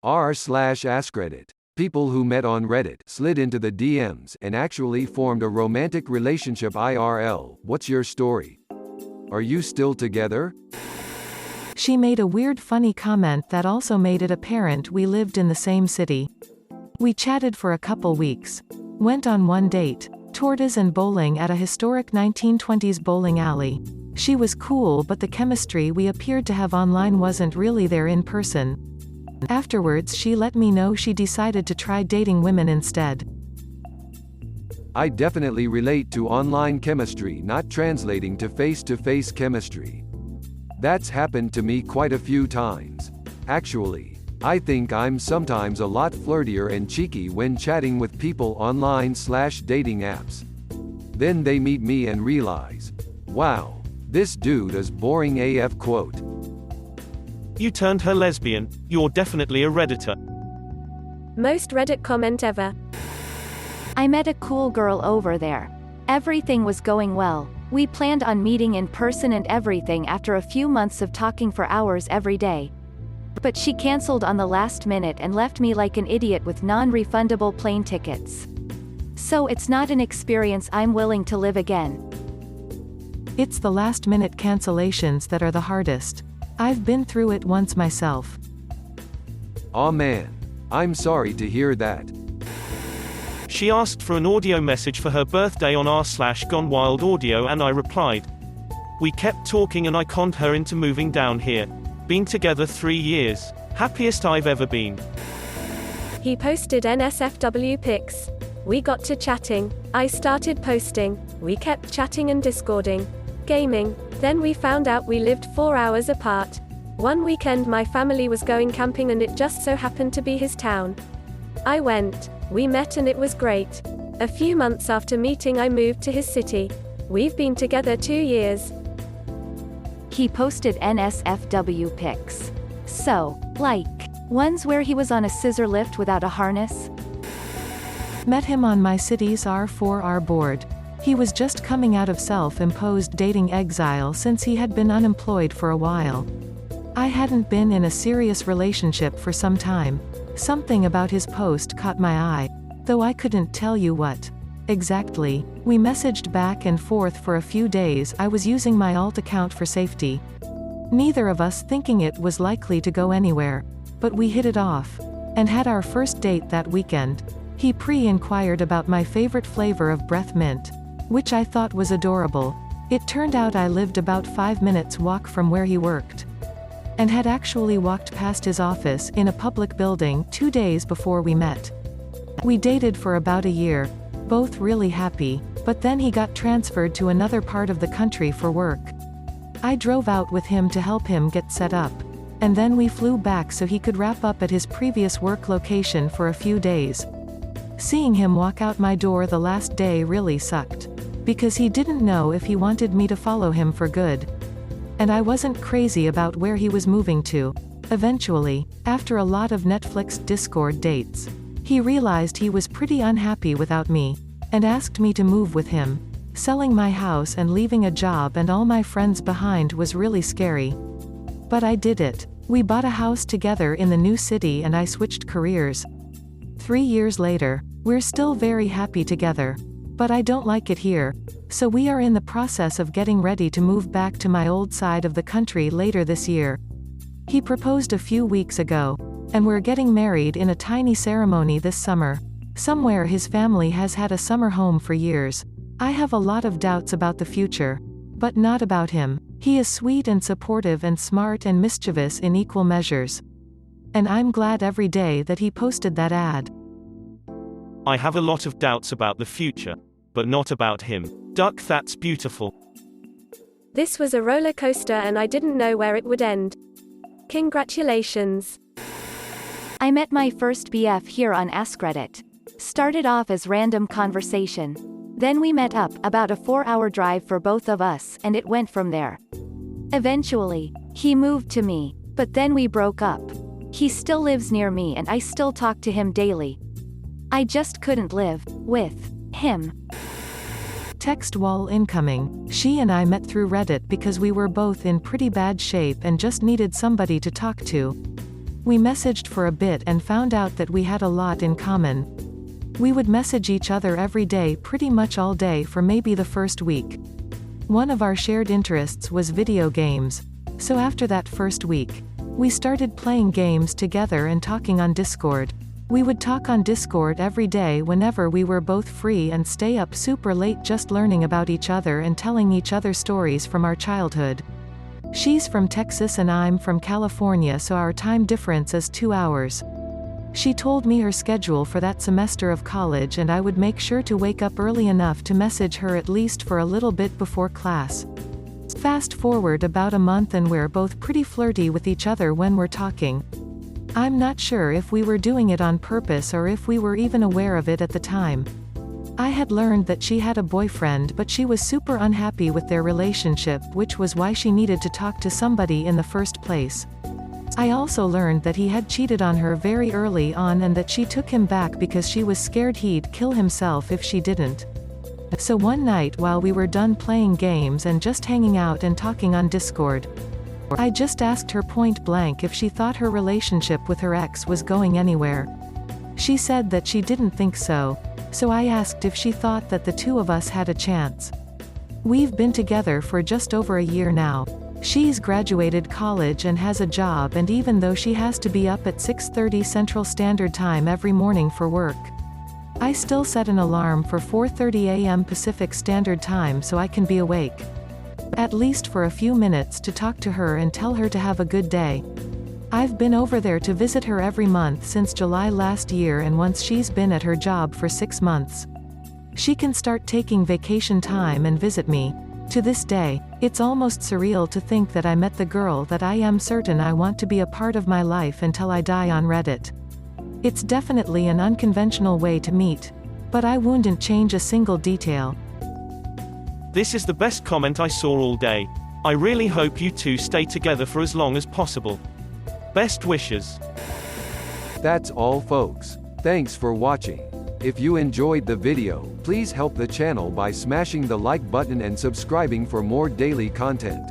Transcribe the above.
r/AskReddit. People who met on Reddit slid into the DMs and actually formed a romantic relationship IRL. What's your story? Are you still together? She made a weird funny comment that also made it apparent we lived in the same city. We chatted for a couple weeks. Went on one date. Tortas and bowling at a historic 1920s bowling alley. She was cool, but the chemistry we appeared to have online wasn't really there in person. Afterwards she let me know she decided to try dating women instead. I definitely relate to online chemistry not translating to face-to-face chemistry. That's happened to me quite a few times. Actually, I think I'm sometimes a lot flirtier and cheeky when chatting with people online/dating apps. Then they meet me and realize, wow, this dude is boring AF. Quote. You turned her lesbian, you're definitely a Redditor. Most Reddit comment ever. I met a cool girl over there. Everything was going well. We planned on meeting in person and everything after a few months of talking for hours every day. But she canceled on the last minute and left me like an idiot with non-refundable plane tickets. So it's not an experience I'm willing to live again. It's the last-minute cancellations that are the hardest. I've been through it once myself. Aw man. I'm sorry to hear that. She asked for an audio message for her birthday on r/GoneWildAudio and I replied. We kept talking and I conned her into moving down here. Been together 3 years. Happiest I've ever been. He posted NSFW pics. We got to chatting. I started posting. We kept chatting and discording. Gaming. Then we found out we lived 4 hours apart. One weekend my family was going camping and it just so happened to be his town. I went. We met and it was great. A few months after meeting I moved to his city. We've been together 2 years. He posted NSFW pics. So, like, ones where he was on a scissor lift without a harness? Met him on my city's R4R board. He was just coming out of self-imposed dating exile since he had been unemployed for a while. I hadn't been in a serious relationship for some time. Something about his post caught my eye, though I couldn't tell you what exactly. We messaged back and forth for a few days. I was using my alt account for safety. Neither of us thinking it was likely to go anywhere, but we hit it off and had our first date that weekend. He pre-inquired about my favorite flavor of breath mint, which I thought was adorable. It turned out I lived about 5 minutes walk from where he worked, and had actually walked past his office in a public building 2 days before we met. We dated for about a year, both really happy, but then he got transferred to another part of the country for work. I drove out with him to help him get set up, and then we flew back so he could wrap up at his previous work location for a few days. Seeing him walk out my door the last day really sucked, because he didn't know if he wanted me to follow him for good. And I wasn't crazy about where he was moving to. Eventually, after a lot of Netflix Discord dates, he realized he was pretty unhappy without me, and asked me to move with him. Selling my house and leaving a job and all my friends behind was really scary. But I did it. We bought a house together in the new city and I switched careers. 3 years later, we're still very happy together. But I don't like it here. So we are in the process of getting ready to move back to my old side of the country later this year. He proposed a few weeks ago, and we're getting married in a tiny ceremony this summer. Somewhere his family has had a summer home for years. I have a lot of doubts about the future, but not about him. He is sweet and supportive and smart and mischievous in equal measures. And I'm glad every day that he posted that ad. I have a lot of doubts about the future, but not about him. Duck, that's beautiful. This was a roller coaster and I didn't know where it would end. Congratulations. I met my first BF here on AskReddit. Started off as random conversation. Then we met up, about a 4-hour drive for both of us, and it went from there. Eventually, he moved to me, but then we broke up. He still lives near me and I still talk to him daily. I just couldn't live with him. Text wall incoming. She and I met through Reddit because we were both in pretty bad shape and just needed somebody to talk to. We messaged for a bit and found out that we had a lot in common. We would message each other every day pretty much all day for maybe the first week. One of our shared interests was video games. So after that first week, we started playing games together and talking on Discord. We would talk on Discord every day whenever we were both free and stay up super late just learning about each other and telling each other stories from our childhood. She's from Texas and I'm from California, so our time difference is 2 hours. She told me her schedule for that semester of college, and I would make sure to wake up early enough to message her at least for a little bit before class. Fast forward about a month and we're both pretty flirty with each other when we're talking. I'm not sure if we were doing it on purpose or if we were even aware of it at the time. I had learned that she had a boyfriend, but she was super unhappy with their relationship, which was why she needed to talk to somebody in the first place. I also learned that he had cheated on her very early on and that she took him back because she was scared he'd kill himself if she didn't. So one night while we were done playing games and just hanging out and talking on Discord, I just asked her point blank if she thought her relationship with her ex was going anywhere. She said that she didn't think so, so I asked if she thought that the two of us had a chance. We've been together for just over a year now. She's graduated college and has a job, and even though she has to be up at 6:30 Central Standard Time every morning for work, I still set an alarm for 4:30 a.m. Pacific Standard Time so I can be awake, at least for a few minutes, to talk to her and tell her to have a good day. I've been over there to visit her every month since July last year, and once she's been at her job for 6 months, she can start taking vacation time and visit me. To this day, it's almost surreal to think that I met the girl that I am certain I want to be a part of my life until I die on Reddit. It's definitely an unconventional way to meet, but I wouldn't change a single detail. This is the best comment I saw all day. I really hope you two stay together for as long as possible. Best wishes. That's all, folks. Thanks for watching. If you enjoyed the video, please help the channel by smashing the like button and subscribing for more daily content.